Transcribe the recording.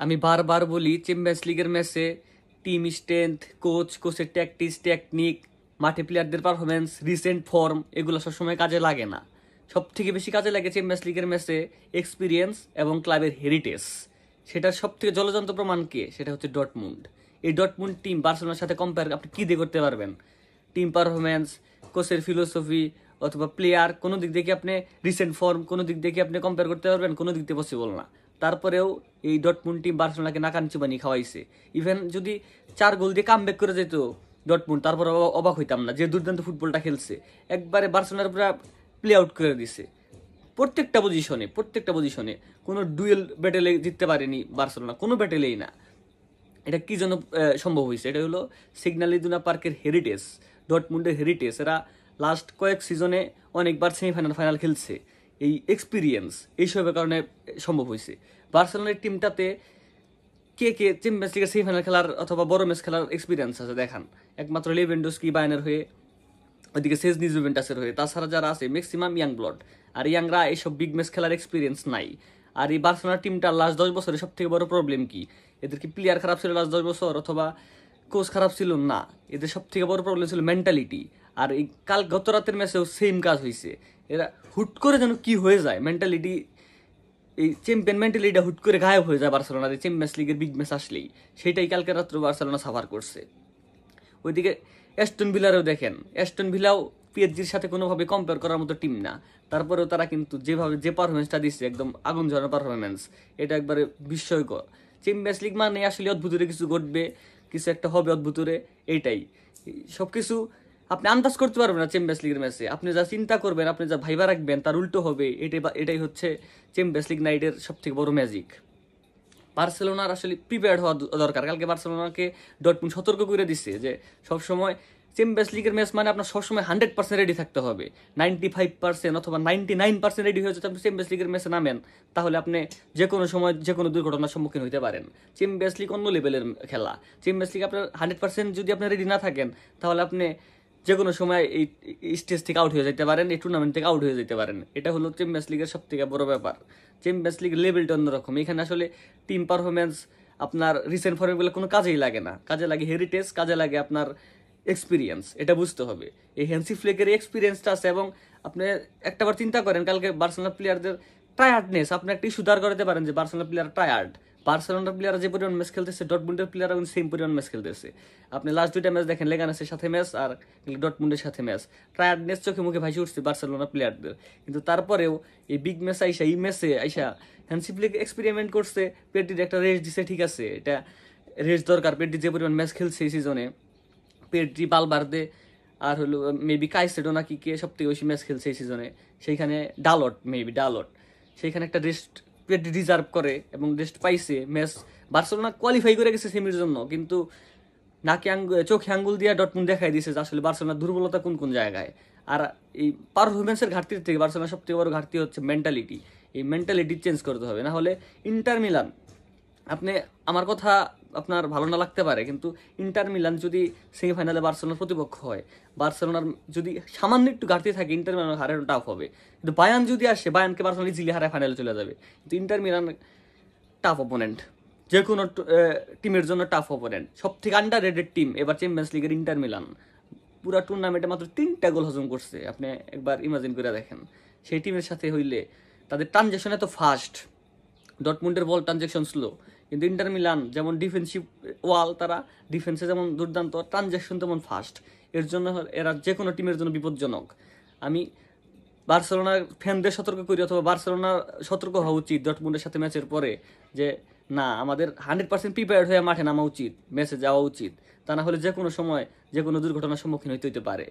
আমি বারবার বলি চ্যাম্পিয়ন্স লিগের ম্যাচে টিম স্ট্রেংথ, কোচের ট্যাকটিক্স, টেকনিক, মাঠে প্লেয়ারদের পারফরমেন্স, রিসেন্ট ফর্ম এগুলো সবসময় কাজে লাগে না। সব থেকে বেশি কাজে লাগে চ্যাম্পিয়ন্স লিগের ম্যাচে এক্সপিরিয়েন্স এবং ক্লাবের হেরিটেজ। সেটার সব থেকে জলজন্ত প্রমাণ কে? সেটা হচ্ছে ডটমুন্ড। এই ডটমুন্ড টিম বার্সেলোনার সাথে কম্পেয়ার আপনি কী দিয়ে করতে পারবেন? টিম পারফরমেন্স, কোচের ফিলোসফি অথবা প্লেয়ার, কোনো দিক থেকে আপনি রিসেন্ট ফর্ম, কোনো দিক থেকে আপনি কম্পেয়ার করতে পারবেন? কোনো দিক থেকে পসিবল না। তারপরেও এই ডটমুন্ড টিম বার্সেলোনাকে নাকাঞ্চি বানিয়ে খাওয়াইছে। ইভেন যদি 4 গোল দিয়ে কামব্যাক করে যেত ডটমুন্ড, তারপর অবাক হইতাম না যে দুর্দান্ত ফুটবলটা খেলছে। একবারে বার্সেলোনার পুরো প্লে আউট করে দিছে প্রত্যেকটা পজিশনে। কোনো ডুয়েল ব্যাটেলে জিততে পারেনি বার্সেলোনা, কোনো ব্যাটেলেই না। এটা কি জন্য সম্ভব হয়েছে? এটা হলো সিগন্যাল ইদুনা পার্কের হেরিটেজ, ডটমুন্ডের হেরিটেজ। এরা লাস্ট কয়েক সিজনে অনেকবার সেমিফাইনাল ফাইনাল খেলছে। এই এক্সপিরিয়েন্স এইসবের কারণে সম্ভব হয়েছে। বার্সেলোনার টিমটাতে কে কে চ্যাম্পিয়ন্স লিগের সেমিফাইনাল খেলার অথবা বড় ম্যাচ খেলার এক্সপিরিয়েন্স আছে দেখান। একমাত্র লেভেন্ডোস্কি বায়ার্নের হয়ে, ওইদিকে সেজনি জুভেন্টাসের হয়ে। তাছাড়া যারা আছে ম্যাক্সিমাম ইয়াং ব্লড, আর ইয়াংরা এইসব বিগ ম্যাচ খেলার এক্সপিরিয়েন্স নাই। আর এই বার্সেলোনার টিমটার লাস্ট 10 বছরে সব থেকে বড় প্রবলেম কি? এদের কি প্লেয়ার খারাপ ছিল লাস্ট 10 বছর, অথবা কোচ খারাপ ছিল? না, এদের সব থেকে বড় প্রবলেম ছিল মেন্টালিটি। আর এই গত রাতের ম্যাচেও সেম কাজ হয়েছে। এরা হুট করে যেন কি হয়ে যায় মেন্টালিটি, এই চ্যাম্পিয়ন মেন্টালিটিটা হুট করে গায়েব হয়ে যায় বার্সেলোনার এই চ্যাম্পিয়ন্স লিগের বিগ ম্যাচ আসলেই। সেটাই কালকে রাত্রে বার্সেলোনা সাফার করছে। ওইদিকে অ্যাস্টন ভিলারও দেখেন, অ্যাস্টন ভিলাও পিএসজির সাথে কোনোভাবে কম্পেয়ার করার মতো টিম না। তারপরেও তারা কিন্তু যেভাবে যে পারফরমেন্সটা দিচ্ছে, একদম আগুন ঝরানো পারফরমেন্স, এটা একবারে বিস্ময়কর। চ্যাম্পিয়ন্স লিগ মানে আসলে অদ্ভুতরে কিছু ঘটবে, কিছু একটা হবে অদ্ভুতরে, এইটাই। সব কিছু আপনি আন্দাজ করতে পারবেন না চ্যাম্পিয়ন্স লিগের ম্যাচে। আপনি যা চিন্তা করবেন, আপনি যা ভাইবা রাখবেন, তার উল্টো হবে। এটাই হচ্ছে চ্যাম্পিয়ন্স লিগ নাইটের সব থেকে বড় ম্যাজিক। বার্সেলোনার আসলে প্রিপেয়ার্ড হওয়া দরকার। কালকে বার্সেলোনাকে ডটমুন্ড সতর্ক করে দিচ্ছে যে সবসময় চ্যাম্পিয়ন্স লিগের ম্যাচ মানে আপনার সবসময় 100% রেডি থাকতে হবে। 95% অথবা 99% রেডি হয়ে যদি আপনি চ্যাম্পিয়ন্স লিগের ম্যাচে নামেন, তাহলে আপনি যে কোনো সময় যে কোনো দুর্ঘটনার সম্মুখীন হতে পারেন। চ্যাম্পিয়ন্স লিগ অন্য লেভেলের খেলা। চ্যাম্পিয়ন্স লিগ আপনার 100% যদি আপনি রেডি না থাকেন, তাহলে আপনি যে কোনো সময় এই স্টেজ থেকে আউট হয়ে যেতে পারেন, এই টুর্নামেন্ট থেকে আউট হয়ে যেতে পারেন। এটা হলো চ্যাম্পিয়ন্স লিগের সব থেকে বড় ব্যাপার। চ্যাম্পিয়ন্স লিগের লেভেলটা অন্যরকম। এখানে আসলে টিম পারফরমেন্স, আপনার রিসেন্ট ফর্মগুলো কোনো কাজেই লাগে না। কাজে লাগে হেরিটেজ, কাজে লাগে আপনার এক্সপিরিয়েন্স। এটা বুঝতে হবে। এই হ্যান্সি ফ্লেকের এক্সপিরিয়েন্সটা আছে। এবং আপনি একটাবার চিন্তা করেন, কালকে বার্সেলোনা প্লেয়ারদের টায়ার্ডনেস আপনি একটা ইস্যু দাঁড় করাতে পারেন যে বার্সেলোনা প্লেয়ার টায়ার্ড। বার্সেলোনার প্লেয়াররা যে পরিমাণ ম্যাচ খেলতেছে, ডটমুন্ডের প্লেয়াররা কিন্তু সেম পরিমাণ ম্যাচ খেলতেছে। আপনি লাস্ট 2টা ম্যাচ দেখেন, লেগানেসের সাথে ম্যাচ আর ডটমুন্ডের সাথে ম্যাচ, টায়ার্ডনেস চোখে মুখে ভাসি উঠছে বার্সেলোনা প্লেয়ারদের। কিন্তু তারপরেও এই বিগ ম্যাচ আইসা, এই ম্যাচে আইসা হ্যান্সি ফ্লিক এক্সপেরিমেন্ট করছে, পেড্রির একটা রেস্ট দিছে, ঠিক আছে, এটা রেস্ট দরকার। পেড্রি যে পরিমাণ ম্যাচ খেলছে এই সিজনে, পেড্রি, বালবার্দে আর হলো মেবি কাইসেডো নাকি কে সব থেকে বেশি ম্যাচ খেলছে এই সিজনে, সেইখানে ডালট, সেইখানে একটা রেস্ট পেড্রি রিজার্ভ করে এবং রেস্ট পাইছে। ম্যাচ বার্সেলোনা কোয়ালিফাই করে গেছে সেমির জন্য, কিন্তু চোখে আঙ্গুল দিয়ে ডটমুন্ড দেখাই দিয়েছে যে আসলে বার্সেলোনার দুর্বলতা কোন কোন জায়গায়। আর এই পারফরমেন্সের ঘাটতির থেকে বার্সেলোনার সব থেকে বড় ঘাটতি হচ্ছে মেন্টালিটি। এই মেন্টালিটি চেঞ্জ করতে হবে, না হলে ইন্টার মিলান, আপনি, আমার কথা আপনার ভালো না লাগতে পারে, কিন্তু ইন্টার মিলান যদি সেমিফাইনালে বার্সেলোনার প্রতিপক্ষ হয়, বার্সেলোনার যদি সামান্য একটু ঘাটতি থাকে, ইন্টার মিলান হারানো টাফ হবে। কিন্তু বায়ান যদি আসে, বায়ানকে বার্সেলোনা ইজিলি হারায় ফাইনালে চলে যাবে। কিন্তু ইন্টার মিলান টাফ অপোনেন্ট, যে কোনো টিমের জন্য টাফ অপোনেন্ট। সব থেকে আন্ডার রেটেড টিম এবার চ্যাম্পিয়ন্স লিগের ইন্টার মিলান। পুরা টুর্নামেন্টে মাত্র 3টা গোল হজম করছে। আপনি একবার ইমাজিন করে দেখেন, সেই টিমের সাথে হইলে তাদের ট্রানজেকশন এত ফাস্ট। ডটমুন্ডের বল ট্রানজেকশন স্লো, কিন্তু ইন্টার মিলান যেমন ডিফেন্সিভ ওয়াল, তারা ডিফেন্সে যেমন দুর্দান্ত, ট্রানজেকশন তেমন ফাস্ট। এর জন্য এরা যে কোনো টিমের জন্য বিপজ্জনক। আমি বার্সেলোনার ফ্যানদের সতর্ক করি, অথবা বার্সেলোনার সতর্ক হওয়া উচিত ডটমুন্ডের সাথে ম্যাচের পরে, যে না, আমাদের 100% প্রিপেয়ার্ড হয়ে মাঠে নামা উচিত, ম্যাচে যাওয়া উচিত। তা না হলে যে কোনো সময় যে কোনো দুর্ঘটনার সম্মুখীন হইতে পারে।